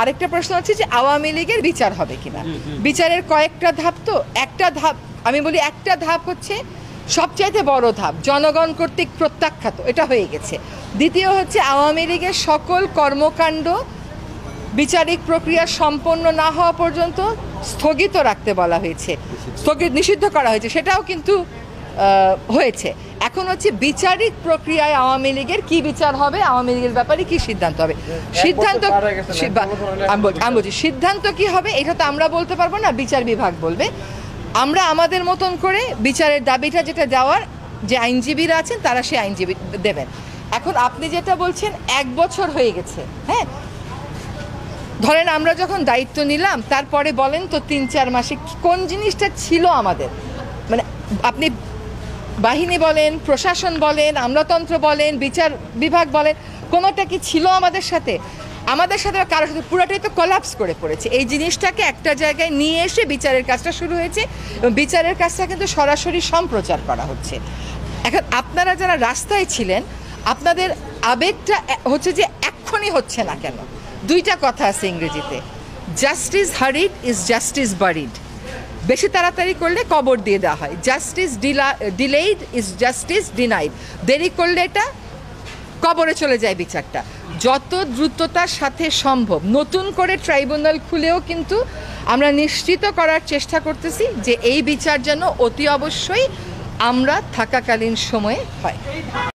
আরেকটা প্রশ্ন হচ্ছে যে আওয়ামী লীগের বিচার হবে কিনা। বিচারের কয়েকটা ধাপ, তো একটা ধাপ আমি বলি, একটা ধাপ হচ্ছে সবচাইতে বড় ধাপ, জনগণ কর্তৃক প্রত্যাখ্যাত, এটা হয়ে গেছে। দ্বিতীয় হচ্ছে আওয়ামী লীগের সকল কর্মকাণ্ড বিচারিক প্রক্রিয়া সম্পন্ন না হওয়া পর্যন্ত স্থগিত রাখতে বলা হয়েছে, নিষিদ্ধ করা হয়েছে, সেটাও কিন্তু হয়েছে। এখন হচ্ছে বিচারিক প্রক্রিয়ায় আওয়ামী লীগের কি বিচার হবে, আওয়ামী লীগের ব্যাপারে কি সিদ্ধান্ত হবে, আমি বলছি সিদ্ধান্ত কি হবে এটা তো আমরা বলতে পারবো না, বিচার বিভাগ বলবে। আমরা আমাদের মতন করে বিচারের দাবিটা যেটা দেওয়ার, যে আইনজীবীরা আছেন তারা সেই আইনজীবী দেবেন। এখন আপনি যেটা বলছেন 1 বছর হয়ে গেছে, হ্যাঁ, ধরেন আমরা যখন দায়িত্ব নিলাম তারপরে বলেন তো 3-4 মাসে কোন জিনিসটা ছিল আমাদের, মানে আপনি বাহিনী বলেন, প্রশাসন বলেন, আমলাতন্ত্র বলেন, বিচার বিভাগ বলেন, কোনোটা কি ছিল আমাদের সাথে কারোর সাথে? পুরোটাই তো কলাপস করে পড়েছে। এই জিনিসটাকে একটা জায়গায় নিয়ে এসে বিচারের কাজটা শুরু হয়েছে এবং বিচারের কাজটা কিন্তু সরাসরি সম্প্রচার করা হচ্ছে। এখন আপনারা যারা রাস্তায় ছিলেন, আপনাদের আবেগটা হচ্ছে যে এক্ষুনি হচ্ছে না কেন? দুইটা কথা আছে ইংরেজিতে, জাস্টিস হারিড ইজ জাস্টিস বারিড। বেশি তাড়াতাড়ি করলে কবর দিয়ে দেওয়া হয়, justice delayed is justice denied. দেরি করলে এটা কবরে চলে যায় বিচারটা। যত দ্রুততার সাথে সম্ভব নতুন করে ট্রাইব্যুনাল খুলেও কিন্তু আমরা নিশ্চিত করার চেষ্টা করতেছি যে এই বিচার যেন অতি অবশ্যই আমরা থাকাকালীন সময়ে হয়।